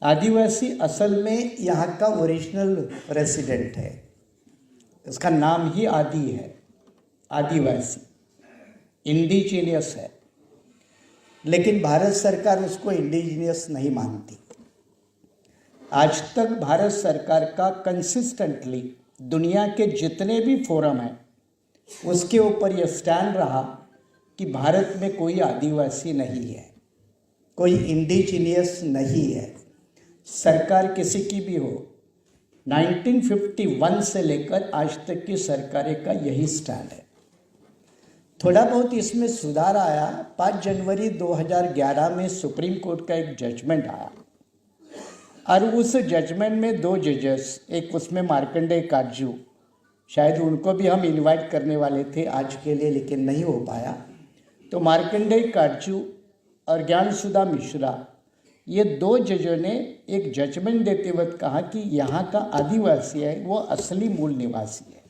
आदिवासी असल में यहाँ का ओरिजिनल रेसिडेंट है। इसका नाम ही आदि है, आदिवासी, इंडिजीनियस है। लेकिन भारत सरकार उसको इंडिजीनियस नहीं मानती। आज तक भारत सरकार का कंसिस्टेंटली दुनिया के जितने भी फोरम हैं उसके ऊपर यह स्टैंड रहा कि भारत में कोई आदिवासी नहीं है, कोई इंडिजीनियस नहीं है। सरकार किसी की भी हो, 1951 से लेकर आज तक की सरकारें का यही स्टैंड है। थोड़ा बहुत इसमें सुधार आया। 5 जनवरी 2011 में सुप्रीम कोर्ट का एक जजमेंट आया और उस जजमेंट में 2 जजेस, एक उसमें मार्कंडेय काटजू, शायद उनको भी हम इनवाइट करने वाले थे आज के लिए लेकिन नहीं हो पाया। तो मार्कंडेय काटजू और ज्ञानसुधा मिश्रा, ये 2 जजों ने एक जजमेंट देते वक्त कहा कि यहाँ का आदिवासी है वो असली मूल निवासी है,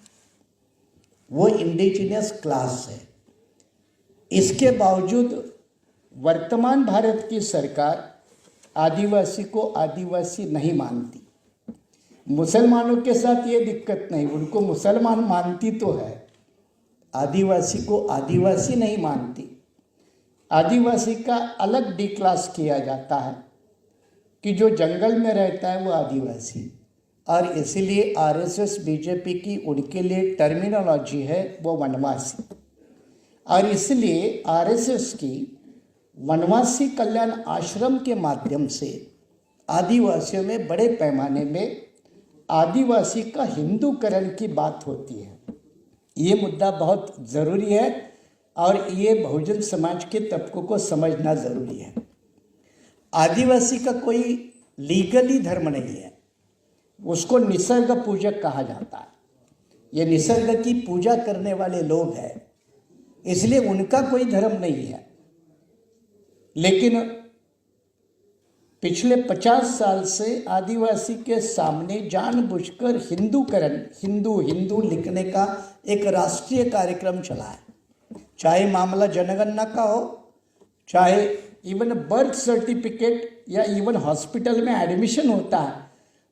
वो इंडिजिनियस क्लास है। इसके बावजूद वर्तमान भारत की सरकार आदिवासी को आदिवासी नहीं मानती। मुसलमानों के साथ ये दिक्कत नहीं, उनको मुसलमान मानती तो है, आदिवासी को आदिवासी नहीं मानती। आदिवासी का अलग डी क्लास किया जाता है कि जो जंगल में रहता है वो आदिवासी, और इसीलिए आरएसएस बीजेपी की उनके लिए टर्मिनोलॉजी है वो वनवासी। और इसलिए आरएसएस की वनवासी कल्याण आश्रम के माध्यम से आदिवासियों में बड़े पैमाने में आदिवासी का हिंदूकरण की बात होती है। ये मुद्दा बहुत ज़रूरी है और ये बहुजन समाज के तबकों को समझना ज़रूरी है। आदिवासी का कोई लीगली धर्म नहीं है, उसको निसर्ग पूजक कहा जाता है। ये निसर्ग की पूजा करने वाले लोग हैं, इसलिए उनका कोई धर्म नहीं है। लेकिन पिछले 50 साल से आदिवासी के सामने जानबूझकर हिंदूकरण, हिंदू हिंदू लिखने का एक राष्ट्रीय कार्यक्रम चला है। चाहे मामला जनगणना का हो, चाहे इवन बर्थ सर्टिफिकेट या इवन हॉस्पिटल में एडमिशन होता है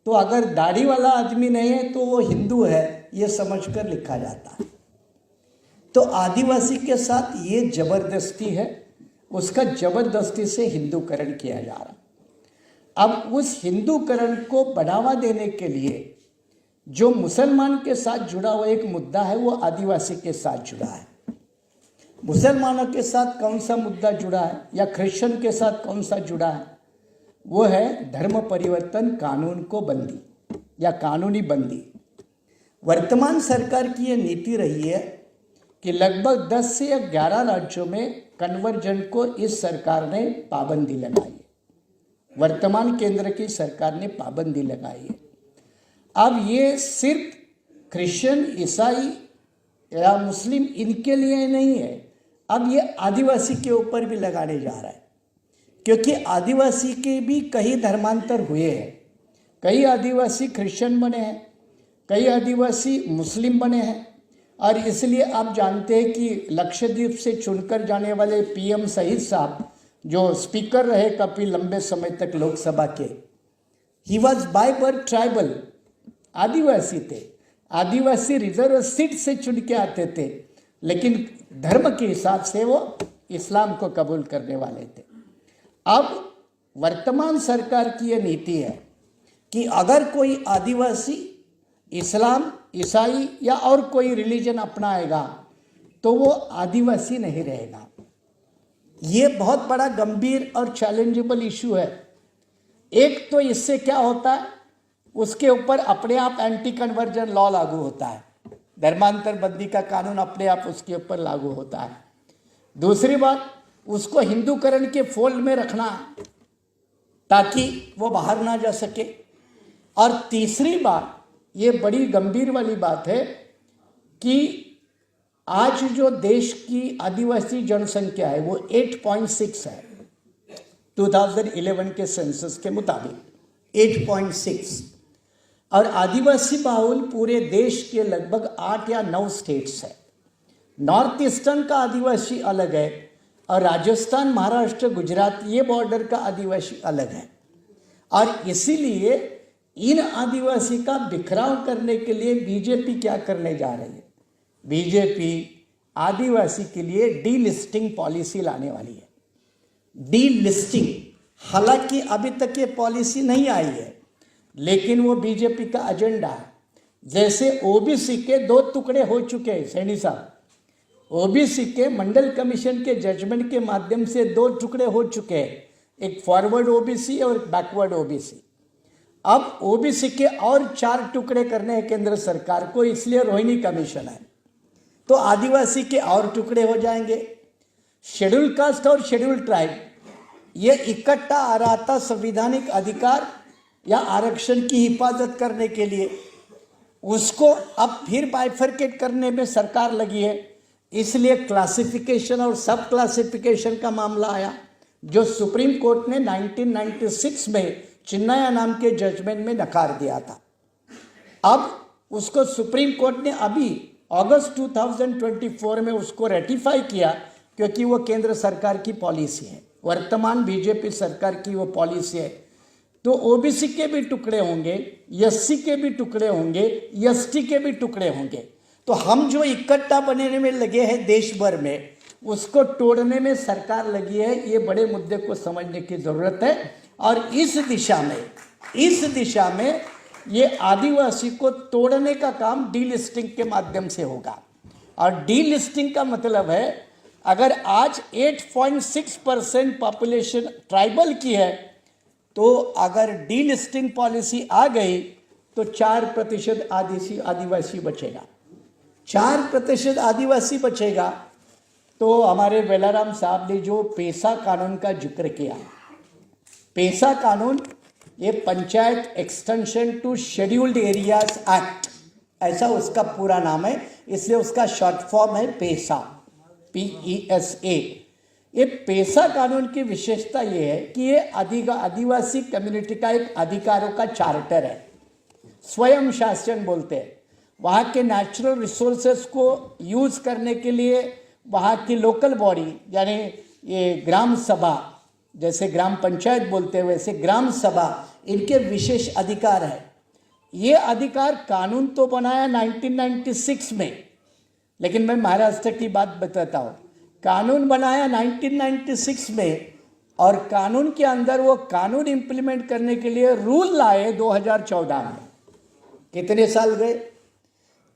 तो अगर दाढ़ी वाला आदमी नहीं है तो वो हिंदू है, ये समझकर लिखा जाता है। तो आदिवासी के साथ ये जबरदस्ती है, उसका जबरदस्ती से हिंदूकरण किया जा रहा। अब उस हिंदूकरण को बढ़ावा देने के लिए जो मुसलमान के साथ जुड़ा हुआ एक मुद्दा है वो आदिवासी के साथ जुड़ा है। मुसलमानों के साथ कौन सा मुद्दा जुड़ा है या क्रिश्चियन के साथ कौन सा जुड़ा है, वो है धर्म परिवर्तन कानून को बंदी या कानूनी बंदी। वर्तमान सरकार की ये नीति रही है कि लगभग 10 से 11 राज्यों में कन्वर्जन को इस सरकार ने पाबंदी लगाई है। वर्तमान केंद्र की सरकार ने पाबंदी लगाई है। अब ये सिर्फ क्रिश्चियन, ईसाई या मुस्लिम इनके लिए नहीं है, अब ये आदिवासी के ऊपर भी लगाने जा रहा है, क्योंकि आदिवासी के भी कई धर्मांतर हुए हैं। कई आदिवासी क्रिश्चियन बने हैं, कई आदिवासी मुस्लिम बने हैं, और इसलिए आप जानते हैं कि लक्षद्वीप से चुनकर जाने वाले पीएम शहीद साहब जो स्पीकर रहे काफ़ी लंबे समय तक लोकसभा के, he was by birth tribal, आदिवासी थे। आदिवासी रिजर्व सीट से चुन के आते थे, लेकिन धर्म के हिसाब से वो इस्लाम को कबूल करने वाले थे। अब वर्तमान सरकार की ये नीति है कि अगर कोई आदिवासी इस्लाम, ईसाई या और कोई रिलीजन अपनाएगा तो वो आदिवासी नहीं रहेगा। ये बहुत बड़ा गंभीर और चैलेंजेबल इशू है। एक तो इससे क्या होता है, उसके ऊपर अपने आप एंटी कन्वर्जन लॉ लागू होता है, धर्मांतर बंदी का कानून अपने आप उसके ऊपर लागू होता है। दूसरी बात, उसको हिंदूकरण के फोल्ड में रखना ताकि वो बाहर ना जा सके। और तीसरी बात, ये बड़ी गंभीर वाली बात है कि आज जो देश की आदिवासी जनसंख्या है वो 8.6 है, 2011 के सेंसस के मुताबिक 8.6, और आदिवासी बाहुल पूरे देश के लगभग 8 या 9 स्टेट्स है। नॉर्थ ईस्टर्न का आदिवासी अलग है और राजस्थान, महाराष्ट्र, गुजरात ये बॉर्डर का आदिवासी अलग है। और इसीलिए इन आदिवासी का बिखराव करने के लिए बीजेपी क्या करने जा रही है? बीजेपी आदिवासी के लिए डीलिस्टिंग पॉलिसी लाने वाली है। डीलिस्टिंग, हालांकि अभी तक ये पॉलिसी नहीं आई है, लेकिन वो बीजेपी का एजेंडा है। जैसे ओबीसी के 2 टुकड़े हो चुके हैं सैनी साहब, ओबीसी के मंडल कमीशन के जजमेंट के माध्यम से 2 टुकड़े हो चुके हैं, एक फॉरवर्ड ओबीसी और एक बैकवर्ड ओबीसी। अब ओबीसी के और 4 टुकड़े करने हैं केंद्र सरकार को, इसलिए रोहिणी कमीशन है। तो आदिवासी के और टुकड़े हो जाएंगे। शेड्यूल कास्ट और शेड्यूल ट्राइब ये इकट्ठा आ रहा था संवैधानिक अधिकार या आरक्षण की हिफाजत करने के लिए, उसको अब फिर बाइफरकेट करने में सरकार लगी है। इसलिए क्लासिफिकेशन और सब क्लासिफिकेशन का मामला आया, जो सुप्रीम कोर्ट ने 1996 में चिन्नया नाम के जजमेंट में नकार दिया था। अब उसको सुप्रीम कोर्ट ने अभी अगस्त 2024 में उसको रेटिफाई किया, क्योंकि वो केंद्र सरकार की पॉलिसी है, वर्तमान बीजेपी सरकार की वो पॉलिसी है। तो ओबीसी के भी टुकड़े होंगे, एससी के भी टुकड़े होंगे, एसटी के भी टुकड़े होंगे। तो हम जो इकट्ठा बनने में लगे हैं देश भर में, उसको तोड़ने में सरकार लगी है। ये बड़े मुद्दे को समझने की जरूरत है। और इस दिशा में ये आदिवासी को तोड़ने का काम डीलिस्टिंग के माध्यम से होगा। और डीलिस्टिंग का मतलब है, अगर आज 8.6% पॉपुलेशन ट्राइबल की है, तो अगर डीलिस्टिंग पॉलिसी आ गई तो 4% आदिवासी बचेगा। 4% आदिवासी बचेगा। तो हमारे वेलाराम साहब ने जो पेसा कानून का जिक्र किया, पेसा कानून ये panchayat extension to scheduled areas act, ऐसा उसका पूरा नाम है, इसलिए उसका शॉर्ट फॉर्म है पेसा, PESA। ये पेसा कानून की विशेषता ये है कि ये आदिवासी कम्युनिटी का एक अधिकारों का चार्टर है, स्वयं शासन बोलते हैं। वहाँ के नेचुरल रिसोर्सेज को यूज करने के लिए वहाँ की लोकल बॉडी, यानी ये ग्राम सभा, जैसे ग्राम पंचायत बोलते हैं वैसे ग्राम सभा, इनके विशेष अधिकार है। ये अधिकार कानून तो बनाया 1996 में, लेकिन मैं महाराष्ट्र की बात बताता हूँ। कानून बनाया 1996 में, और कानून के अंदर वो कानून इंप्लीमेंट करने के लिए रूल लाए 2014 में। कितने साल गए?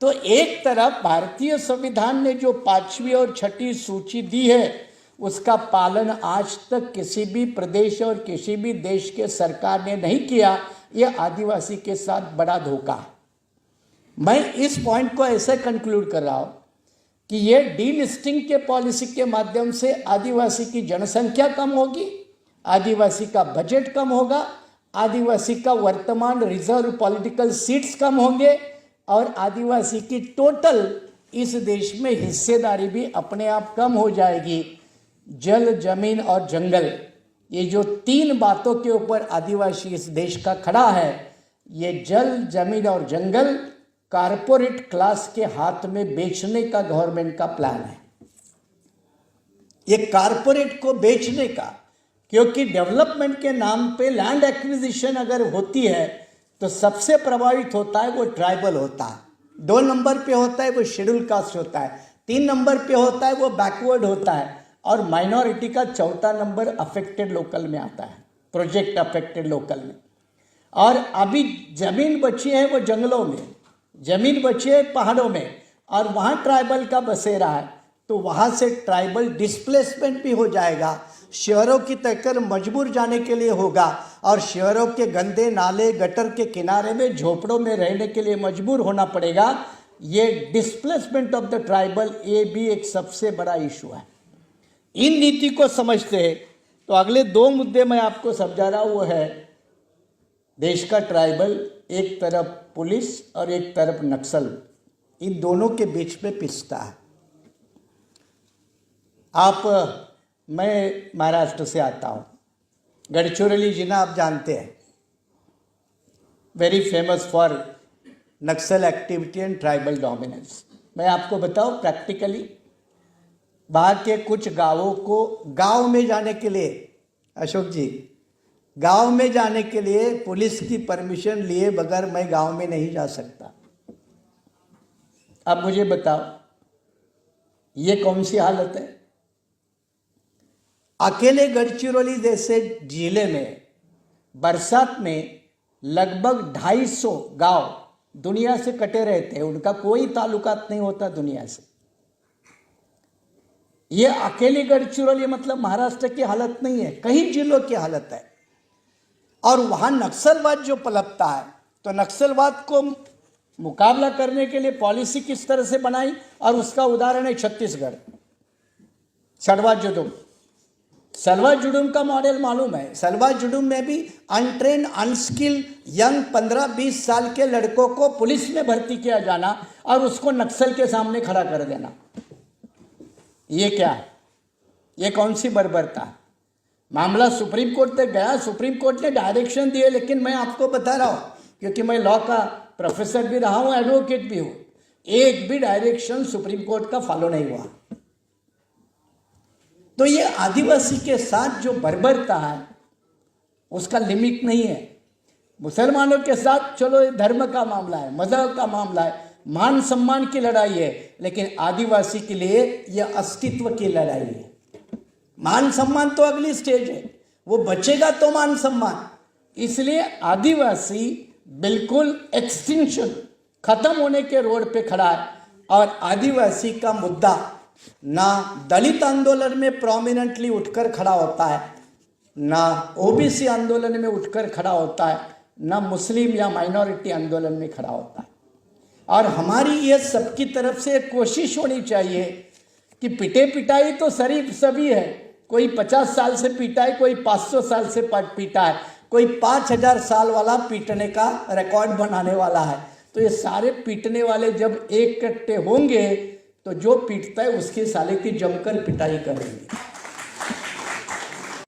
तो एक तरफ भारतीय संविधान ने जो 5वीं और 6ठी सूची दी है, उसका पालन आज तक किसी भी प्रदेश और किसी भी देश के सरकार ने नहीं किया। यह आदिवासी के साथ बड़ा धोखा है। मैं इस पॉइंट को ऐसे कंक्लूड कर रहा हूँ कि ये डीलिस्टिंग के पॉलिसी के माध्यम से आदिवासी की जनसंख्या कम होगी, आदिवासी का बजट कम होगा, आदिवासी का वर्तमान रिजर्व पॉलिटिकल सीट्स कम होंगे, और आदिवासी की टोटल इस देश में हिस्सेदारी भी अपने आप कम हो जाएगी। जल, जमीन और जंगल, ये जो 3 बातों के ऊपर आदिवासी इस देश का खड़ा है, ये जल, जमीन और जंगल कारपोरेट क्लास के हाथ में बेचने का गवर्नमेंट का प्लान है। ये कारपोरेट को बेचने का, क्योंकि डेवलपमेंट के नाम पे लैंड एक्विजिशन अगर होती है तो सबसे प्रभावित होता है वो ट्राइबल होता है, 2 नंबर पे होता है वो शेड्यूल कास्ट होता है, 3 नंबर पे होता है वो बैकवर्ड होता है, और माइनॉरिटी का 4था नंबर अफेक्टेड लोकल में आता है, प्रोजेक्ट अफेक्टेड लोकल में। और अभी जमीन बची है वो जंगलों में, जमीन बची है पहाड़ों में, और वहाँ ट्राइबल का बसेरा है। तो वहाँ से ट्राइबल डिस्प्लेसमेंट भी हो जाएगा, शहरों की तकर मजबूर जाने के लिए होगा, और शहरों के गंदे नाले गटर के किनारे में झोपड़ों में रहने के लिए मजबूर होना पड़ेगा। ये डिस्प्लेसमेंट ऑफ द ट्राइबल, ये भी एक सबसे बड़ा इशू है। इन नीति को समझते हैं तो अगले 2 मुद्दे मैं आपको समझा रहा हूँ, वो है देश का ट्राइबल, एक तरफ पुलिस और एक तरफ नक्सल, इन दोनों के बीच में पिसता है। मैं महाराष्ट्र से आता हूँ, गढ़चिरोली जिला आप जानते हैं, very famous for Naxal activity and tribal dominance. मैं आपको बताऊँ प्रैक्टिकली, वहाँ के कुछ गांवों को गांव में जाने के लिए, अशोक जी, गांव में जाने के लिए पुलिस की परमिशन लिए बगैर मैं गांव में नहीं जा सकता। अब मुझे बताओ ये कौन सी हालत है? अकेले गढ़चिरौली जैसे जिले में बरसात में लगभग 250 गांव दुनिया से कटे रहते हैं, उनका कोई ताल्लुकात नहीं होता दुनिया से। ये अकेले गढ़चिरौली मतलब महाराष्ट्र की हालत नहीं है, कई जिलों की हालत है। और वहां नक्सलवाद जो पलपता है, तो नक्सलवाद को मुकाबला करने के लिए पॉलिसी किस तरह से बनाई, और उसका उदाहरण है छत्तीसगढ़। सलवा जुडुम का मॉडल मालूम है। सलवा जुडुम में भी अनट्रेन अनस्किल यंग 15-20 साल के लड़कों को पुलिस में भर्ती किया जाना और उसको नक्सल के सामने खड़ा कर देना। ये क्या है? ये कौन सी बर्बरता है? मामला सुप्रीम कोर्ट तक गया, सुप्रीम कोर्ट ने डायरेक्शन दिए, लेकिन मैं आपको बता रहा हूं क्योंकि मैं लॉ का प्रोफेसर भी रहा हूं, एडवोकेट भी हूं, एक भी डायरेक्शन सुप्रीम कोर्ट का फॉलो नहीं हुआ। तो ये आदिवासी के साथ जो बर्बरता है उसका लिमिट नहीं है। मुसलमानों के साथ चलो ये धर्म का मामला है, मजहब का मामला है, मान सम्मान की लड़ाई है, लेकिन आदिवासी के लिए यह अस्तित्व की लड़ाई है। मान सम्मान तो अगली स्टेज है, वो बचेगा तो मान सम्मान। इसलिए आदिवासी बिल्कुल एक्सटिंक्शन, खत्म होने के रोड पे खड़ा है। और आदिवासी का मुद्दा ना दलित आंदोलन में प्रोमिनेंटली उठकर खड़ा होता है, ना ओबीसी आंदोलन में उठकर खड़ा होता है, ना मुस्लिम या माइनॉरिटी आंदोलन में खड़ा होता है। और हमारी ये सबकी तरफ से कोशिश होनी चाहिए कि पिटे पिटाई तो शरीफ सभी है, कोई 50 साल से पीटा है, कोई 500 साल से पीटा है, कोई 5000 साल वाला पीटने का रिकॉर्ड बनाने वाला है। तो ये सारे पीटने वाले जब एक इकट्ठे होंगे तो जो पीटता है उसकी साले की जमकर पिटाई करेंगे।